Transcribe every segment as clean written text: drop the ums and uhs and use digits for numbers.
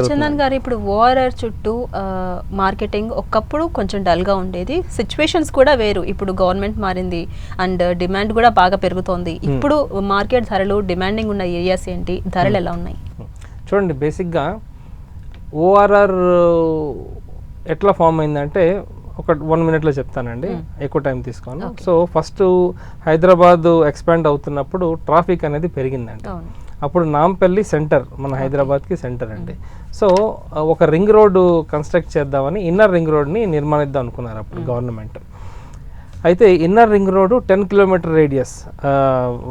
చందన్ గారు, ఇప్పుడు ఓఆర్ఆర్ చుట్టూ మార్కెటింగ్ ఒకప్పుడు కొంచెం డల్గా ఉండేది, సిచ్యువేషన్స్ కూడా వేరు. ఇప్పుడు గవర్నమెంట్ మారింది అండ్ డిమాండ్ కూడా బాగా పెరుగుతోంది. ఇప్పుడు మార్కెట్ ధరలు, డిమాండింగ్ ఉన్న ఏరియాస్ ఏంటి, ధరలు ఎలా ఉన్నాయి? చూడండి, బేసిక్గా ఓఆర్ఆర్ ఎట్లా ఫామ్ అయిందంటే ఒక 1 minute చెప్తానండి, ఎక్కువ టైం తీసుకోను. సో ఫస్ట్ హైదరాబాద్ ఎక్స్పాండ్ అవుతున్నప్పుడు ట్రాఫిక్ అనేది పెరిగిందండి. అప్పుడు నాంపల్లి సెంటర్, మన హైదరాబాద్కి సెంటర్ అండి. సో ఒక రింగ్ రోడ్డు కన్స్ట్రక్ట్ చేద్దామని ఇన్నర్ రింగ్ రోడ్ని నిర్మాణిద్దాం అనుకున్నారు అప్పుడు గవర్నమెంట్. అయితే inner ring road 10 kilometer radius,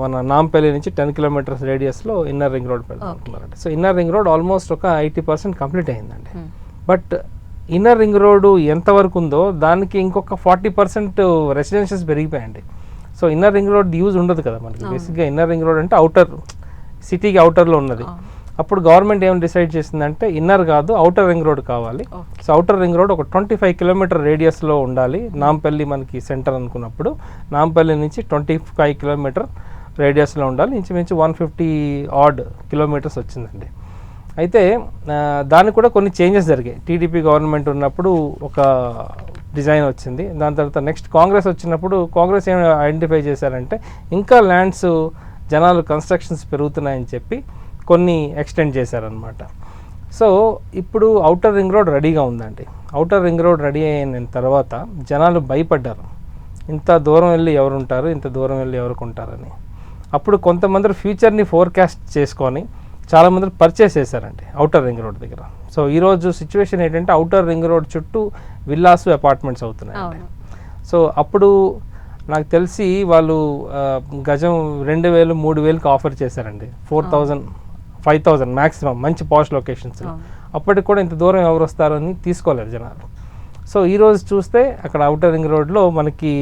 మన నాంపల్లి నుంచి 10 kilometers రేడియస్లో ఇన్నర్ రింగ్ రోడ్ పెడదాం అనుకున్నారండి. So inner ring road almost ఒక 80% కంప్లీట్ అయిందండి. బట్ ఇన్నర్ రింగ్ రోడ్డు ఎంతవరకు ఉందో దానికి ఇంకొక 40% రెసిడెన్షియల్స్ పెరిగిపోయాయండి. So inner ring road use ఉండదు కదా మనకి. బేసిక్గా ఇన్నర్ రింగ్ రోడ్ అంటే అవుటర్, సిటీకి అవుటర్లో ఉన్నది. అప్పుడు గవర్నమెంట్ ఏం డిసైడ్ చేసిందంటే ఇన్నర్ కాదు, అవుటర్ రింగ్ రోడ్ కావాలి. సో అవుటర్ రింగ్ రోడ్ ఒక 25 kilometer రేడియస్లో ఉండాలి. నాంపల్లి మనకి సెంటర్ అనుకున్నప్పుడు నాంపల్లి నుంచి 25 kilometer రేడియస్లో ఉండాలి. ఇంచుమించు 150 odd kilometers వచ్చిందండి. అయితే దానికి కూడా కొన్ని చేంజెస్ జరిగాయి. టీడీపీ గవర్నమెంట్ ఉన్నప్పుడు ఒక డిజైన్ వచ్చింది. దాని తర్వాత నెక్స్ట్ కాంగ్రెస్ వచ్చినప్పుడు కాంగ్రెస్ ఏం ఐడెంటిఫై చేశారంటే ఇంకా ల్యాండ్స్ జనాలు కన్స్ట్రక్షన్స్ పెరుగుతున్నాయని చెప్పి కొన్ని ఎక్స్టెండ్ చేశారనమాట. సో ఇప్పుడు అవుటర్ రింగ్ రోడ్ రెడీగా ఉందండి. అవుటర్ రింగ్ రోడ్ రెడీ అయిన తర్వాత జనాలు భయపడ్డారు, ఇంత దూరం వెళ్ళి ఎవరుంటారు, ఇంత దూరం వెళ్ళి ఎవరికి ఉంటారని. అప్పుడు కొంతమంది ఫ్యూచర్ని ఫోర్కాస్ట్ చేసుకొని చాలామంది పర్చేస్ చేశారండి అవుటర్ రింగ్ రోడ్ దగ్గర. సో ఈరోజు సిచ్యువేషన్ ఏంటంటే అవుటర్ రింగ్ రోడ్ చుట్టూ విల్లాస్, అపార్ట్మెంట్స్ అవుతున్నాయండి. సో అప్పుడు నాకు తెలిసి వాళ్ళు గజం 2,000, 3,000కి ఆఫర్ చేశారండి. 4,000, 5,000 మ్యాక్సిమం మంచి పాష్ లొకేషన్స్లో. అప్పటికి కూడా ఇంత దూరం ఎవరు వస్తారని తీసుకోలేరు జనాలు. సో ఈరోజు చూస్తే అక్కడ అవుటర్ రింగ్ రోడ్లో మనకి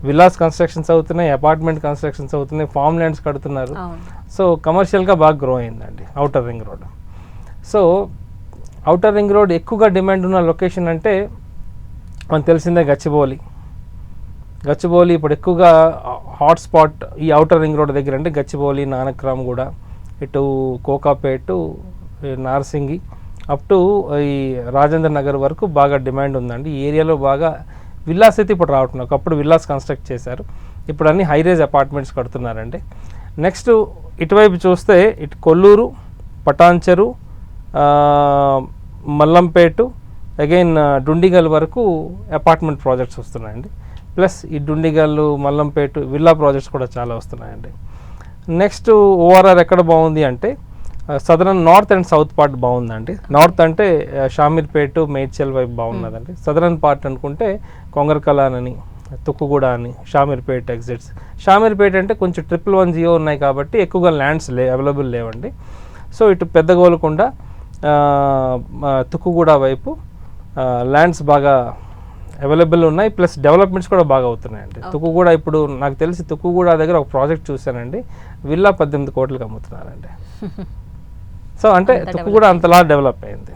విల్లాస్ కన్స్ట్రక్షన్స్ అవుతున్నాయి, అపార్ట్మెంట్ కన్స్ట్రక్షన్స్ అవుతున్నాయి, ఫామ్ ల్యాండ్స్ కడుతున్నారు. సో కమర్షియల్గా బాగా గ్రో అయిందండి outer ring road. So outer ring road ఎక్కువగా డిమాండ్ ఉన్న లొకేషన్ అంటే మనకు తెలిసిందే గచ్చిబౌలి. గచ్చిబౌలి ఇప్పుడు ఎక్కువగా హాట్ స్పాట్ ఈ అవుటర్ రింగ్ రోడ్ దగ్గర అంటే గచ్చిబౌలి, నానక్రామ్గూడ, ఇటు కోకాపేటు, నార్సింగి అప్ టు ఈ రాజేంద్ర నగర్ వరకు బాగా డిమాండ్ ఉందండి. ఈ ఏరియాలో బాగా విల్లాస్ అయితే ఇప్పుడు రావట్లేదు. ఒకప్పుడు విల్లాస్ కన్స్ట్రక్ట్ చేశారు, ఇప్పుడు అన్ని హైరేజ్ అపార్ట్మెంట్స్ కడుతున్నారండి. నెక్స్ట్ ఇటువైపు చూస్తే ఇటు కొల్లూరు, పటాన్చెరు, మల్లంపేటు, అగైన్ డుండిగల్ వరకు అపార్ట్మెంట్ ప్రాజెక్ట్స్ వస్తున్నాయండి. ప్లస్ ఈ డుండిగల్, మల్లంపేటు విల్లా ప్రాజెక్ట్స్ కూడా చాలా వస్తున్నాయండి. నెక్స్ట్ ఓఆర్ఆర్ ఎక్కడ బాగుంది అంటే southern north and south part బాగుందండి. నార్త్ అంటే షామీర్పేట, మేడ్చల్ వైపు బాగున్నదండి. సదరన్ పార్ట్ అనుకుంటే కొంగరకలాన్ అని, తుక్కుగూడ అని, షామీర్పేట ఎగ్జిట్స్. షామీర్పేట అంటే కొంచెం 111 ఉన్నాయి కాబట్టి ఎక్కువగా ల్యాండ్స్ అవైలబుల్ లేవండి. సో ఇటు పెద్దగోలుకొండ, తుక్కుగూడ వైపు ల్యాండ్స్ బాగా అవైలబుల్ ఉన్నాయి. ప్లస్ డెవలప్మెంట్స్ కూడా బాగా అవుతున్నాయండి. తుక్కుగూడ ఇప్పుడు నాకు తెలిసి తుక్కుగూడ దగ్గర ఒక ప్రాజెక్ట్ చూశానండి, విల్లా 18 కోట్లకి అమ్ముతున్నారండి. సో అంటే తుక్కుగూడ అంతలా డెవలప్ అయింది.